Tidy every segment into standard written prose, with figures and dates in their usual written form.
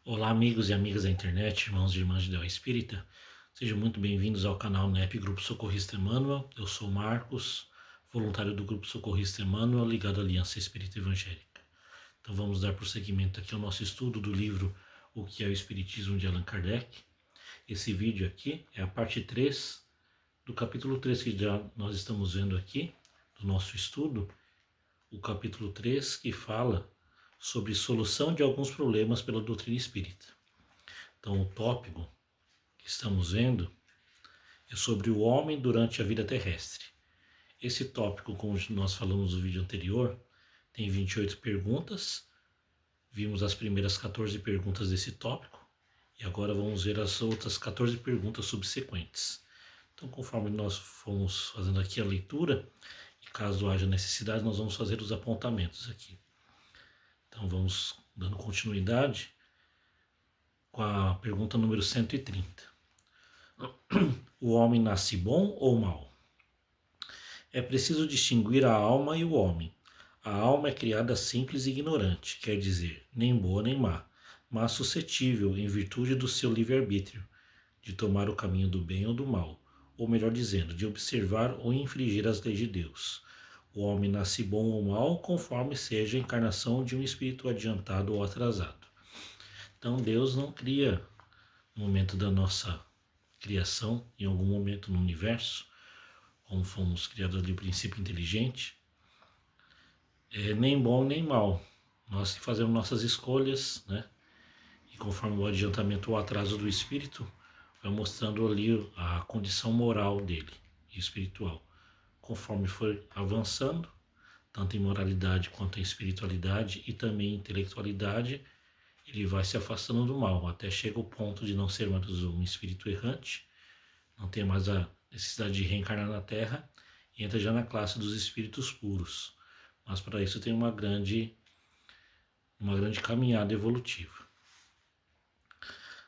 Olá, amigos e amigas da internet, irmãos e irmãs de Deus Espírita. Sejam muito bem-vindos ao canal NEP Grupo Socorrista Emmanuel. Eu sou Marcos, voluntário do Grupo Socorrista Emmanuel, ligado à Aliança Espírita Evangélica. Então vamos dar prosseguimento aqui ao nosso estudo do livro O que é o Espiritismo de Allan Kardec. Esse vídeo aqui é a parte 3 do capítulo 3 que já nós estamos vendo aqui, do nosso estudo. O capítulo 3 que fala sobre solução de alguns problemas pela doutrina espírita. Então, o tópico que estamos vendo é sobre o homem durante a vida terrestre. Esse tópico, como nós falamos no vídeo anterior, tem 28 perguntas. Vimos as primeiras 14 perguntas desse tópico e agora vamos ver as outras 14 perguntas subsequentes. Então, conforme nós fomos fazendo aqui a leitura, e caso haja necessidade, nós vamos fazer os apontamentos aqui. Então, vamos dando continuidade com a pergunta número 130. O homem nasce bom ou mau? É preciso distinguir a alma e o homem. A alma é criada simples e ignorante, quer dizer, nem boa nem má, mas suscetível, em virtude do seu livre-arbítrio, de tomar o caminho do bem ou do mal, ou melhor dizendo, de observar ou infringir as leis de Deus. O homem nasce bom ou mau conforme seja a encarnação de um espírito adiantado ou atrasado. Então Deus não cria no momento da nossa criação, em algum momento no universo, como fomos criados ali o princípio inteligente, nem bom nem mal. Nós que fazemos nossas escolhas, né? E conforme o adiantamento ou atraso do espírito, vai mostrando ali a condição moral dele e espiritual. Conforme for avançando, tanto em moralidade quanto em espiritualidade e também em intelectualidade, ele vai se afastando do mal, até chega o ponto de não ser mais um espírito errante, não ter mais a necessidade de reencarnar na Terra e entra já na classe dos espíritos puros. Mas para isso tem uma grande caminhada evolutiva.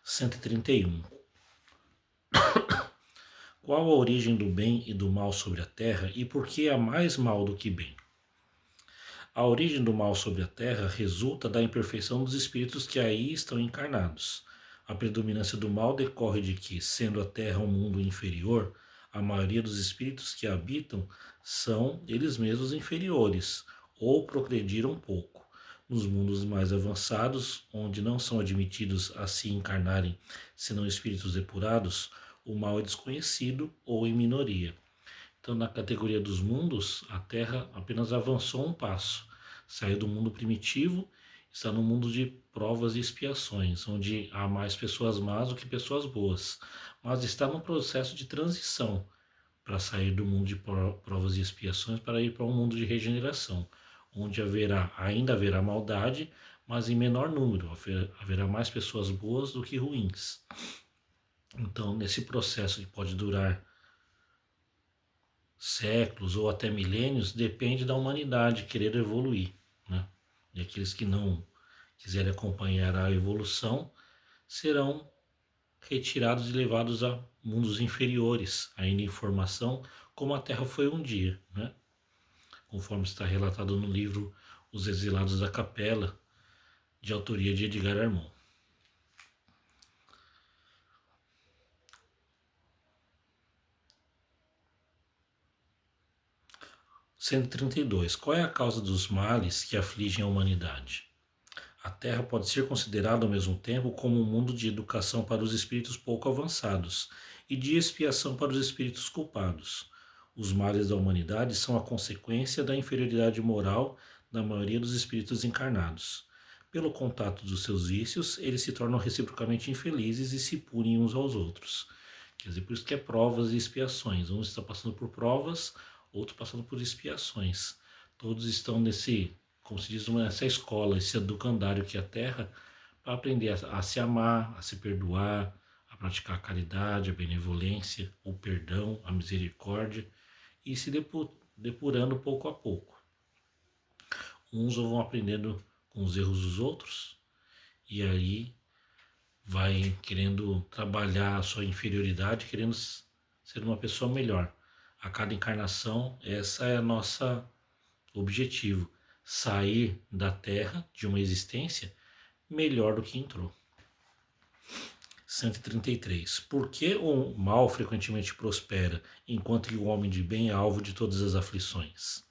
131. Qual a origem do bem e do mal sobre a Terra e por que há mais mal do que bem? A origem do mal sobre a Terra resulta da imperfeição dos espíritos que aí estão encarnados. A predominância do mal decorre de que, sendo a Terra um mundo inferior, a maioria dos espíritos que a habitam são eles mesmos inferiores ou progrediram pouco. Nos mundos mais avançados, onde não são admitidos a se encarnarem senão espíritos depurados, o mal é desconhecido ou em minoria. Então, na categoria dos mundos, a Terra apenas avançou um passo, saiu do mundo primitivo, está no mundo de provas e expiações, onde há mais pessoas más do que pessoas boas, mas está num processo de transição para sair do mundo de provas e expiações para ir para um mundo de regeneração, onde ainda haverá maldade, mas em menor número, haverá mais pessoas boas do que ruins. Então, nesse processo que pode durar séculos ou até milênios, depende da humanidade querer evoluir, né? E aqueles que não quiserem acompanhar a evolução serão retirados e levados a mundos inferiores, ainda em formação, como a Terra foi um dia, né? Conforme está relatado no livro Os Exilados da Capela, de autoria de Edgar Armand. 132. Qual é a causa dos males que afligem a humanidade? A Terra pode ser considerada ao mesmo tempo como um mundo de educação para os espíritos pouco avançados e de expiação para os espíritos culpados. Os males da humanidade são a consequência da inferioridade moral da maioria dos espíritos encarnados. Pelo contato dos seus vícios, eles se tornam reciprocamente infelizes e se punem uns aos outros. Quer dizer, por isso que é provas e expiações. Um está passando por provas, outro passando por expiações. Todos estão nesse, como se diz, nessa escola, esse educandário que é a Terra, para aprender a se amar, a se perdoar, a praticar a caridade, a benevolência, o perdão, a misericórdia e se depurando pouco a pouco. Uns vão aprendendo com os erros dos outros e aí vai querendo trabalhar a sua inferioridade, querendo ser uma pessoa melhor. A cada encarnação, essa é a nossa objetivo, sair da Terra, de uma existência, melhor do que entrou. 133. Por que o mal frequentemente prospera, enquanto que o homem de bem é alvo de todas as aflições?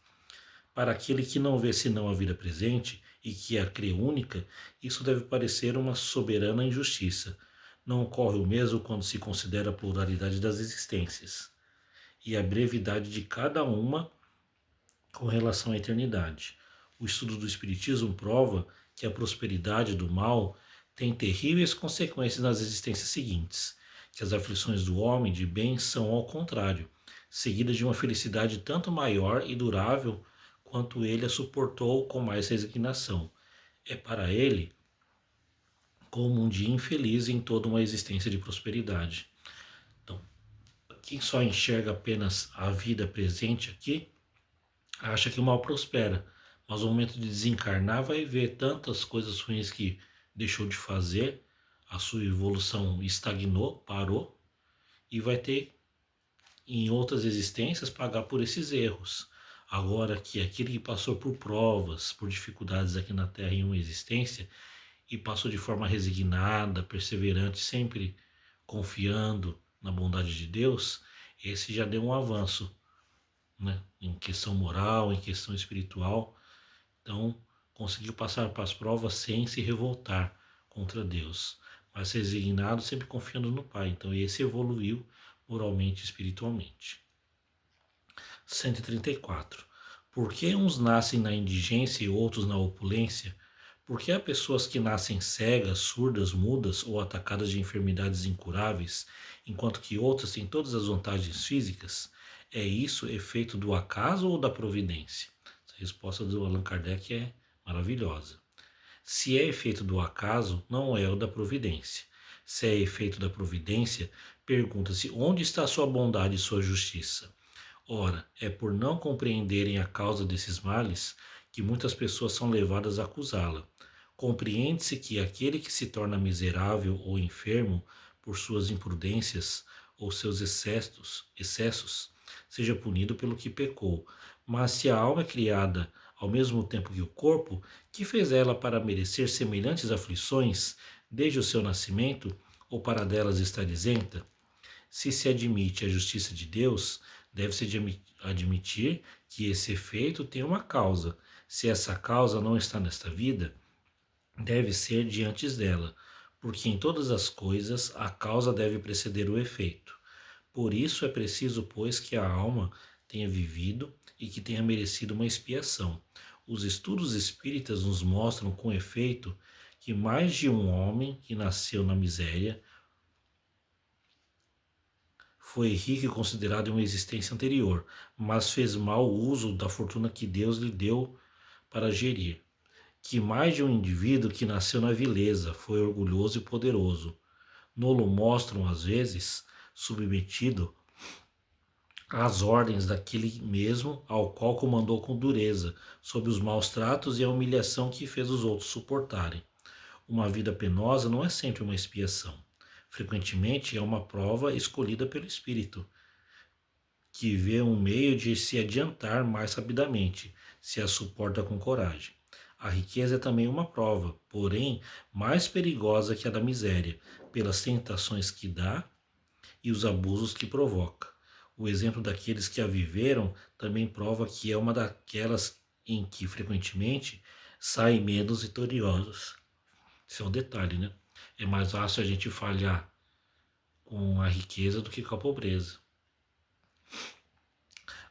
Para aquele que não vê senão a vida presente e que a crê única, isso deve parecer uma soberana injustiça. Não ocorre o mesmo quando se considera a pluralidade das existências e a brevidade de cada uma com relação à eternidade. O estudo do Espiritismo prova que a prosperidade do mal tem terríveis consequências nas existências seguintes, que as aflições do homem de bem são ao contrário, seguidas de uma felicidade tanto maior e durável quanto ele a suportou com mais resignação. É para ele como um dia infeliz em toda uma existência de prosperidade. Então, quem só enxerga apenas a vida presente aqui, acha que o mal prospera, mas no momento de desencarnar vai ver tantas coisas ruins que deixou de fazer, a sua evolução estagnou, parou, e vai ter em outras existências pagar por esses erros. Agora que aquele que passou por provas, por dificuldades aqui na Terra em uma existência e passou de forma resignada, perseverante, sempre confiando na bondade de Deus, esse já deu um avanço, né? Em questão moral, em questão espiritual. Então, conseguiu passar para as provas sem se revoltar contra Deus, mas resignado, sempre confiando no Pai. Então, esse evoluiu moralmente e espiritualmente. 134. Por que uns nascem na indigência e outros na opulência? Por que há pessoas que nascem cegas, surdas, mudas ou atacadas de enfermidades incuráveis, enquanto que outras têm todas as vantagens físicas? É isso efeito do acaso ou da providência? Essa resposta do Allan Kardec é maravilhosa. Se é efeito do acaso, não é o da providência. Se é efeito da providência, pergunta-se onde está sua bondade e sua justiça. Ora, é por não compreenderem a causa desses males que muitas pessoas são levadas a acusá-la. Compreende-se que aquele que se torna miserável ou enfermo por suas imprudências ou seus excessos seja punido pelo que pecou. Mas se a alma é criada ao mesmo tempo que o corpo, que fez ela para merecer semelhantes aflições desde o seu nascimento, ou para delas estar isenta? Se admite a justiça de Deus, deve-se admitir que esse efeito tem uma causa. Se essa causa não está nesta vida, deve ser de antes dela, porque em todas as coisas a causa deve preceder o efeito. Por isso é preciso, pois, que a alma tenha vivido e que tenha merecido uma expiação. Os estudos espíritas nos mostram com efeito que mais de um homem que nasceu na miséria foi rico e considerado em uma existência anterior, mas fez mau uso da fortuna que Deus lhe deu para gerir. Que mais de um indivíduo que nasceu na vileza foi orgulhoso e poderoso. Nolo mostram, às vezes, submetido às ordens daquele mesmo ao qual comandou com dureza, sob os maus tratos e a humilhação que fez os outros suportarem. Uma vida penosa não é sempre uma expiação. Frequentemente é uma prova escolhida pelo Espírito, que vê um meio de se adiantar mais rapidamente, se a suporta com coragem. A riqueza é também uma prova, porém mais perigosa que a da miséria, pelas tentações que dá e os abusos que provoca. O exemplo daqueles que a viveram também prova que é uma daquelas em que frequentemente saem menos vitoriosos. Isso é um detalhe, né? É mais fácil a gente falhar com a riqueza do que com a pobreza.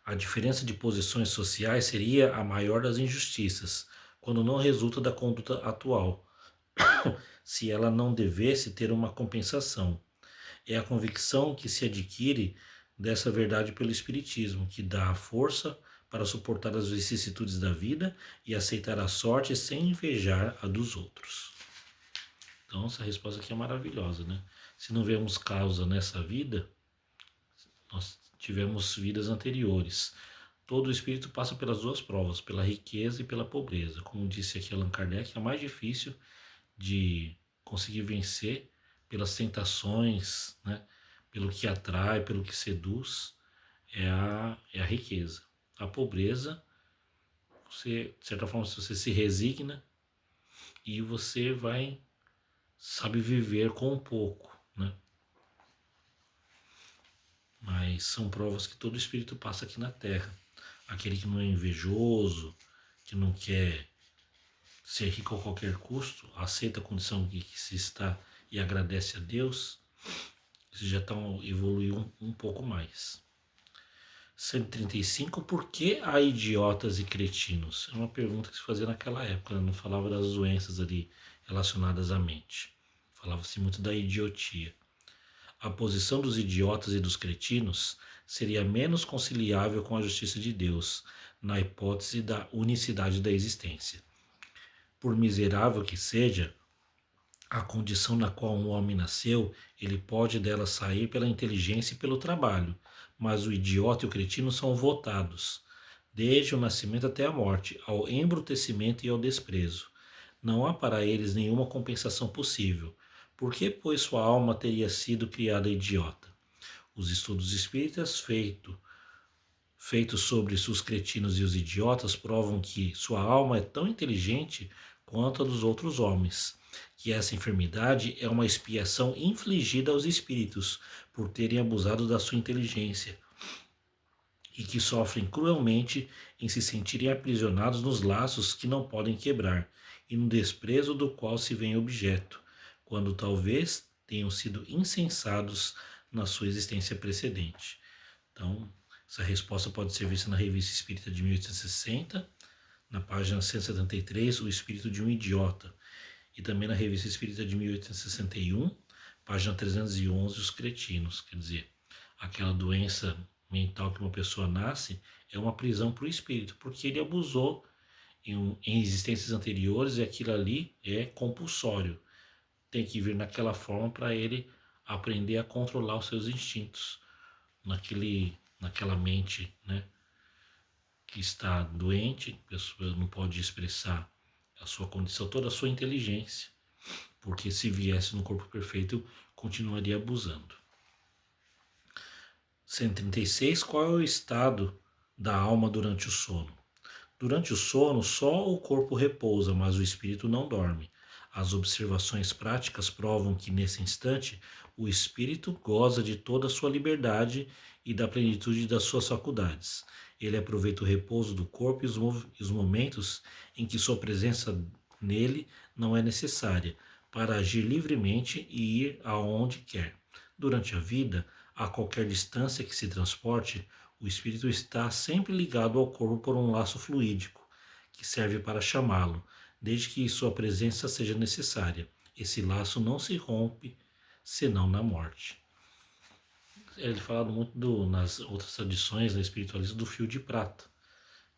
A diferença de posições sociais seria a maior das injustiças, quando não resulta da conduta atual, se ela não devesse ter uma compensação. É a convicção que se adquire dessa verdade pelo Espiritismo, que dá a força para suportar as vicissitudes da vida e aceitar a sorte sem invejar a dos outros. Então, essa resposta aqui é maravilhosa, né? Se não vemos causa nessa vida, nós tivemos vidas anteriores. Todo espírito passa pelas duas provas, pela riqueza e pela pobreza. Como disse aqui Allan Kardec, é mais difícil de conseguir vencer pelas tentações, né? Pelo que atrai, pelo que seduz, é a riqueza. A pobreza, você, de certa forma, se você se resigna e você vai sabe viver com pouco, né? Mas são provas que todo espírito passa aqui na Terra. Aquele que não é invejoso, que não quer ser rico a qualquer custo, aceita a condição que se está e agradece a Deus, isso já evoluiu um pouco mais. 135, por que há idiotas e cretinos? É uma pergunta que se fazia naquela época, né? Não falava das doenças ali relacionadas à mente. Falava-se muito da idiotia. A posição dos idiotas e dos cretinos seria menos conciliável com a justiça de Deus, na hipótese da unicidade da existência. Por miserável que seja a condição na qual um homem nasceu, ele pode dela sair pela inteligência e pelo trabalho, mas o idiota e o cretino são votados, desde o nascimento até a morte, ao embrutecimento e ao desprezo. Não há para eles nenhuma compensação possível. Por que, pois, sua alma teria sido criada idiota? Os estudos espíritas feitos sobre os cretinos e os idiotas provam que sua alma é tão inteligente quanto a dos outros homens, que essa enfermidade é uma expiação infligida aos espíritos por terem abusado da sua inteligência e que sofrem cruelmente em se sentirem aprisionados nos laços que não podem quebrar e no desprezo do qual se vêem objeto, quando talvez tenham sido insensados na sua existência precedente. Então, essa resposta pode ser vista na Revista Espírita de 1860, na página 173, O Espírito de um Idiota, e também na Revista Espírita de 1861, página 311, Os Cretinos. Quer dizer, aquela doença mental que uma pessoa nasce é uma prisão para o espírito, porque ele abusou em existências anteriores e aquilo ali é compulsório. Tem que vir naquela forma para ele aprender a controlar os seus instintos naquela mente, né, que está doente, a pessoa não pode expressar a sua condição, toda a sua inteligência, porque se viesse no corpo perfeito, continuaria abusando. 136. Qual é o estado da alma durante o sono? Durante o sono, só o corpo repousa, mas o espírito não dorme. As observações práticas provam que, nesse instante, o espírito goza de toda a sua liberdade e da plenitude das suas faculdades. Ele aproveita o repouso do corpo e os momentos em que sua presença nele não é necessária, para agir livremente e ir aonde quer. Durante a vida, a qualquer distância que se transporte, o espírito está sempre ligado ao corpo por um laço fluídico, que serve para chamá-lo, desde que sua presença seja necessária. Esse laço não se rompe senão na morte. Ele falado muito nas outras tradições da espiritualismo do fio de prata,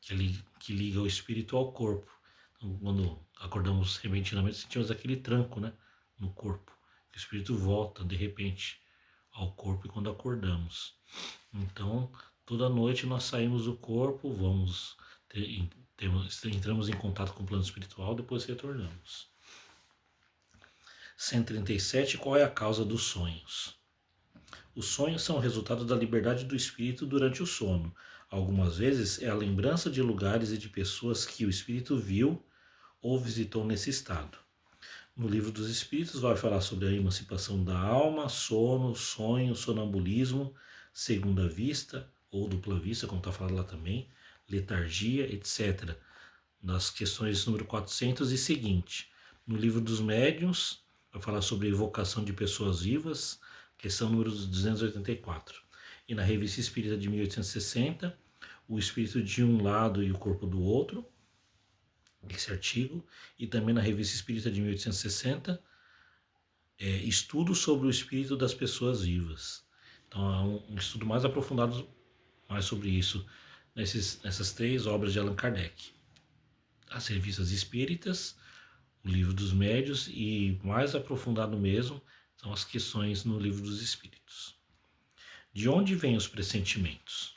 que liga o espírito ao corpo. Então, quando acordamos repentinamente, sentimos aquele tranco, né, no corpo. O espírito volta de repente ao corpo quando acordamos. Então, toda noite nós saímos do corpo, entramos em contato com o plano espiritual, depois retornamos. 137. Qual é a causa dos sonhos? Os sonhos são o resultado da liberdade do espírito durante o sono. Algumas vezes é a lembrança de lugares e de pessoas que o espírito viu ou visitou nesse estado. No Livro dos Espíritos vai falar sobre a emancipação da alma, sono, sonho, sonambulismo, segunda vista ou dupla vista, como está falado lá também, letargia, etc. Nas questões número 400 e seguinte. No Livro dos Médiuns vai falar sobre a evocação de pessoas vivas, questão número 284. E na Revista Espírita de 1860, o espírito de um lado e o corpo do outro, esse artigo, e também na Revista Espírita de 1860, estudo sobre o espírito das pessoas vivas. Então há um estudo mais aprofundado mais sobre isso nessas 3 obras de Allan Kardec. As Revistas Espíritas, o Livro dos Médiuns e mais aprofundado mesmo são as questões no Livro dos Espíritos. De onde vêm os pressentimentos?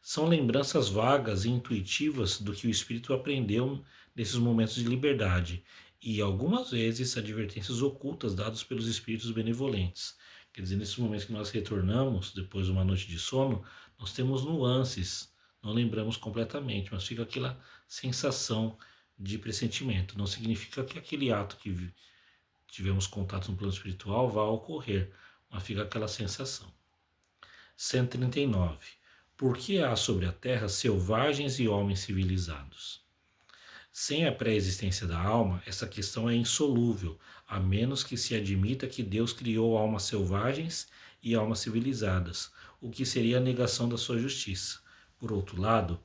São lembranças vagas e intuitivas do que o espírito aprendeu nesses momentos de liberdade e algumas vezes advertências ocultas dadas pelos espíritos benevolentes. Quer dizer, nesses momentos que nós retornamos, depois de uma noite de sono, nós temos nuances, não lembramos completamente, mas fica aquela sensação de pressentimento. Não significa que aquele ato tivermos contato no plano espiritual, vai ocorrer, mas fica aquela sensação. 139. Por que há sobre a terra selvagens e homens civilizados? Sem a pré-existência da alma, essa questão é insolúvel, a menos que se admita que Deus criou almas selvagens e almas civilizadas, o que seria a negação da sua justiça. Por outro lado,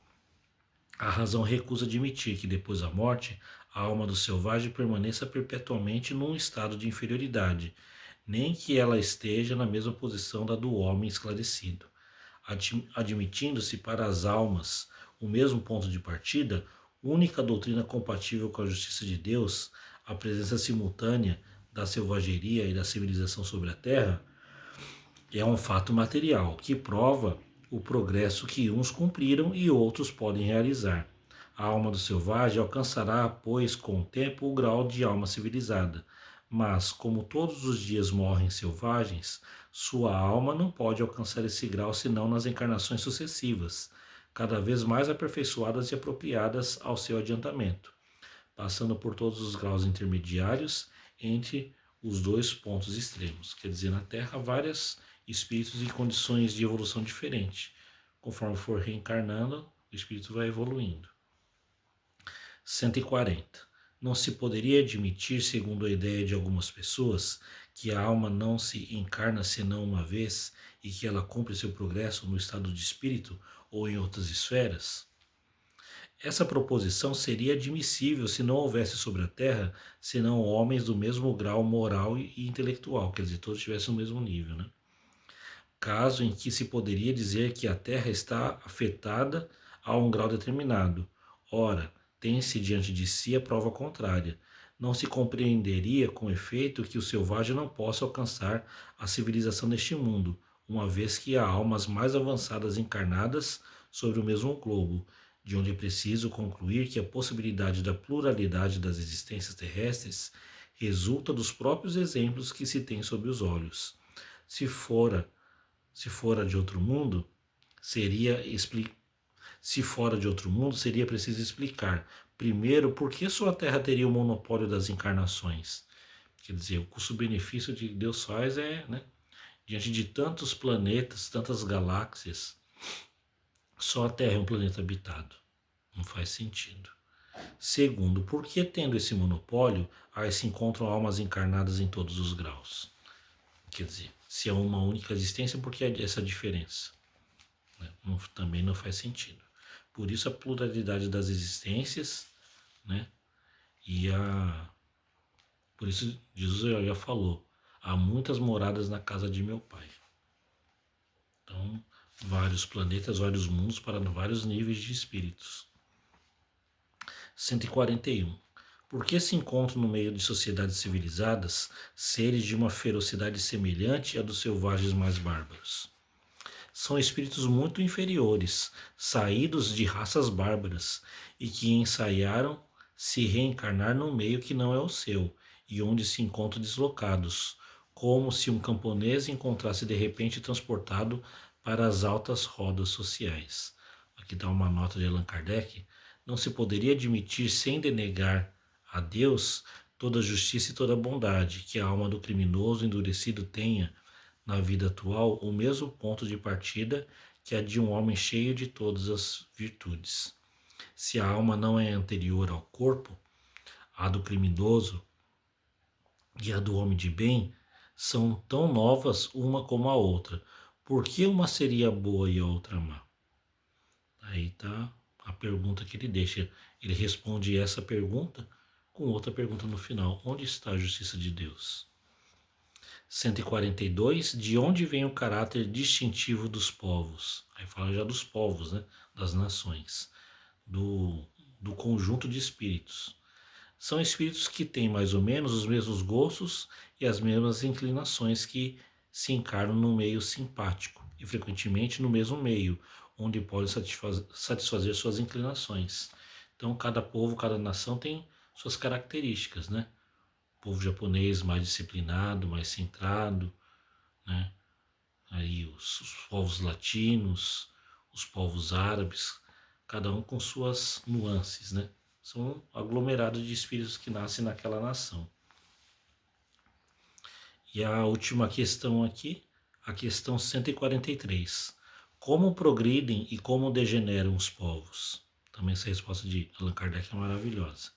a razão recusa admitir que depois da morte, a alma do selvagem permaneça perpetuamente num estado de inferioridade, nem que ela esteja na mesma posição da do homem esclarecido. Admitindo-se para as almas o mesmo ponto de partida, única doutrina compatível com a justiça de Deus, a presença simultânea da selvageria e da civilização sobre a terra, é um fato material que prova o progresso que uns cumpriram e outros podem realizar. A alma do selvagem alcançará, pois, com o tempo, o grau de alma civilizada. Mas, como todos os dias morrem selvagens, sua alma não pode alcançar esse grau senão nas encarnações sucessivas, cada vez mais aperfeiçoadas e apropriadas ao seu adiantamento, passando por todos os graus intermediários entre os dois pontos extremos. Quer dizer, na Terra, vários espíritos em condições de evolução diferentes. Conforme for reencarnando, o espírito vai evoluindo. 140. Não se poderia admitir, segundo a ideia de algumas pessoas, que a alma não se encarna senão uma vez e que ela cumpre seu progresso no estado de espírito ou em outras esferas? Essa proposição seria admissível se não houvesse sobre a Terra senão homens do mesmo grau moral e intelectual, quer dizer, todos tivessem o mesmo nível, né? Caso em que se poderia dizer que a Terra está afetada a um grau determinado. Ora, tem-se diante de si a prova contrária. Não se compreenderia com efeito que o selvagem não possa alcançar a civilização deste mundo, uma vez que há almas mais avançadas encarnadas sobre o mesmo globo, de onde é preciso concluir que a possibilidade da pluralidade das existências terrestres resulta dos próprios exemplos que se tem sob os olhos. Se fora de outro mundo, se fora de outro mundo, seria preciso explicar, primeiro, por que sua Terra teria o monopólio das encarnações. Quer dizer, o custo-benefício que Deus faz é, né, diante de tantos planetas, tantas galáxias, só a Terra é um planeta habitado. Não faz sentido. Segundo, por que tendo esse monopólio, aí se encontram almas encarnadas em todos os graus? Quer dizer, se é uma única existência, por que essa diferença? Também não faz sentido. Por isso a pluralidade das existências, né? Por isso Jesus já falou, há muitas moradas na casa de meu Pai. Então, vários planetas, vários mundos para vários níveis de espíritos. 141. Por que se encontram no meio de sociedades civilizadas seres de uma ferocidade semelhante à dos selvagens mais bárbaros? São espíritos muito inferiores, saídos de raças bárbaras, e que ensaiaram se reencarnar num meio que não é o seu, e onde se encontram deslocados, como se um camponês encontrasse de repente transportado para as altas rodas sociais. Aqui está uma nota de Allan Kardec. Não se poderia admitir, sem denegar a Deus, toda a justiça e toda a bondade, que a alma do criminoso endurecido tenha, na vida atual, o mesmo ponto de partida que a de um homem cheio de todas as virtudes. Se a alma não é anterior ao corpo, a do criminoso e a do homem de bem são tão novas uma como a outra. Por que uma seria boa e a outra má? Aí está a pergunta que ele deixa. Ele responde essa pergunta com outra pergunta no final. Onde está a justiça de Deus? 142. De onde vem o caráter distintivo dos povos? Aí fala já dos povos, né? Das nações. Do conjunto de espíritos. São espíritos que têm mais ou menos os mesmos gostos e as mesmas inclinações, que se encarnam no meio simpático e frequentemente no mesmo meio, onde podem satisfazer suas inclinações. Então, cada povo, cada nação tem suas características, né? O povo japonês mais disciplinado, mais centrado, né? Aí os povos latinos, os povos árabes, cada um com suas nuances, né? São aglomerados de espíritos que nascem naquela nação. E a última questão aqui, a questão 143. Como progridem e como degeneram os povos? Também essa resposta de Allan Kardec é maravilhosa.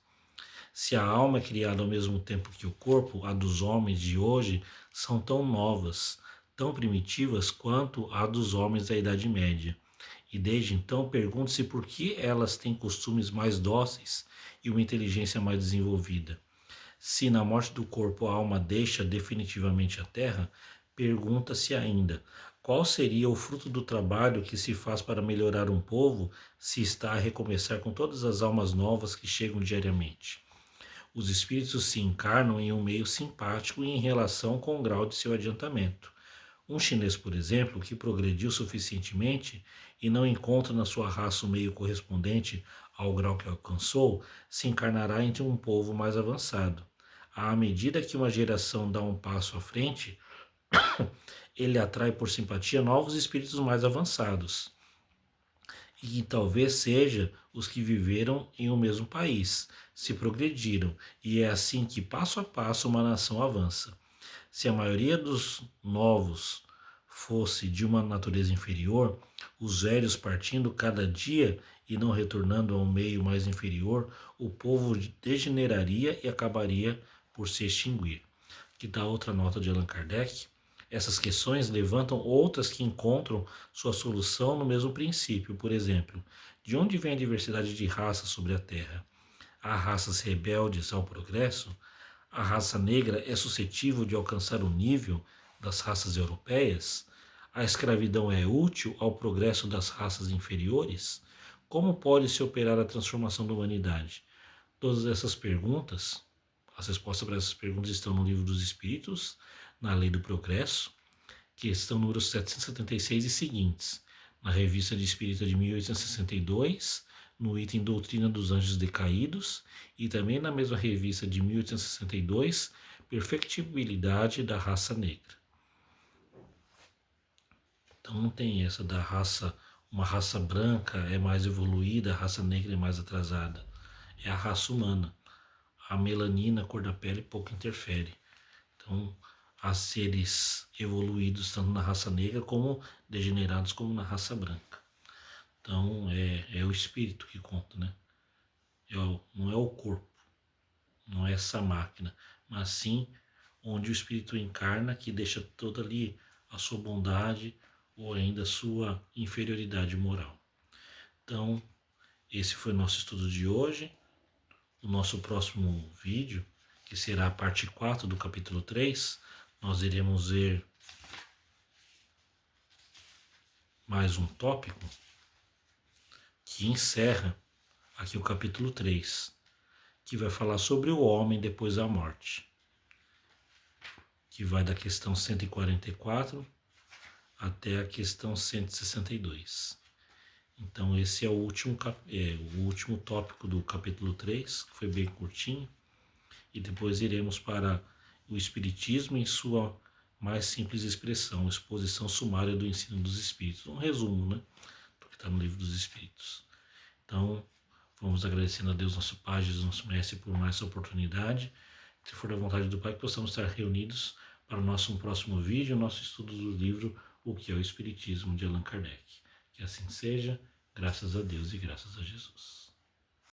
Se a alma é criada ao mesmo tempo que o corpo, a dos homens de hoje são tão novas, tão primitivas quanto a dos homens da Idade Média. E desde então pergunte-se por que elas têm costumes mais dóceis e uma inteligência mais desenvolvida. Se na morte do corpo a alma deixa definitivamente a terra, pergunta-se ainda: qual seria o fruto do trabalho que se faz para melhorar um povo se está a recomeçar com todas as almas novas que chegam diariamente? Os espíritos se encarnam em um meio simpático em relação com o grau de seu adiantamento. Um chinês, por exemplo, que progrediu suficientemente e não encontra na sua raça o meio correspondente ao grau que alcançou, se encarnará entre um povo mais avançado. À medida que uma geração dá um passo à frente, ele atrai por simpatia novos espíritos mais avançados, e que talvez seja os que viveram em um mesmo país, se progrediram, e é assim que passo a passo uma nação avança. Se a maioria dos novos fosse de uma natureza inferior, os velhos partindo cada dia e não retornando ao meio mais inferior, o povo degeneraria e acabaria por se extinguir. Que dá outra nota de Allan Kardec. Essas questões levantam outras que encontram sua solução no mesmo princípio. Por exemplo, de onde vem a diversidade de raças sobre a Terra? Há raças rebeldes ao progresso? A raça negra é suscetível de alcançar o nível das raças europeias? A escravidão é útil ao progresso das raças inferiores? Como pode se operar a transformação da humanidade? Todas essas perguntas, as respostas para essas perguntas estão no Livro dos Espíritos, na Lei do Progresso, questão número 776 e seguintes, na Revista de Espírita de 1862, no item Doutrina dos Anjos Decaídos, e também na mesma revista de 1862, Perfectibilidade da Raça Negra. Então não tem essa da raça, uma raça branca é mais evoluída, a raça negra é mais atrasada. É a raça humana. A melanina, a cor da pele, pouco interfere. Então, há seres evoluídos tanto na raça negra como degenerados como na raça branca. Então, é o espírito que conta, né? Não é o corpo, não é essa máquina, mas sim onde o espírito encarna, que deixa toda ali a sua bondade ou ainda a sua inferioridade moral. Então, esse foi o nosso estudo de hoje. No nosso próximo vídeo, que será a parte 4 do capítulo 3, nós iremos ver mais um tópico que encerra aqui o capítulo 3, que vai falar sobre o homem depois da morte, que vai da questão 144 até a questão 162. Então esse é o último tópico do capítulo 3, que foi bem curtinho, e depois iremos para o Espiritismo em sua mais simples expressão, exposição sumária do ensino dos Espíritos, um resumo, né, do que está no Livro dos Espíritos. Então, vamos agradecendo a Deus, nosso Pai, Jesus, nosso Mestre, por mais essa oportunidade. Se for da vontade do Pai, que possamos estar reunidos para o nosso próximo vídeo, o nosso estudo do livro O que é o Espiritismo, de Allan Kardec. Que assim seja, graças a Deus e graças a Jesus.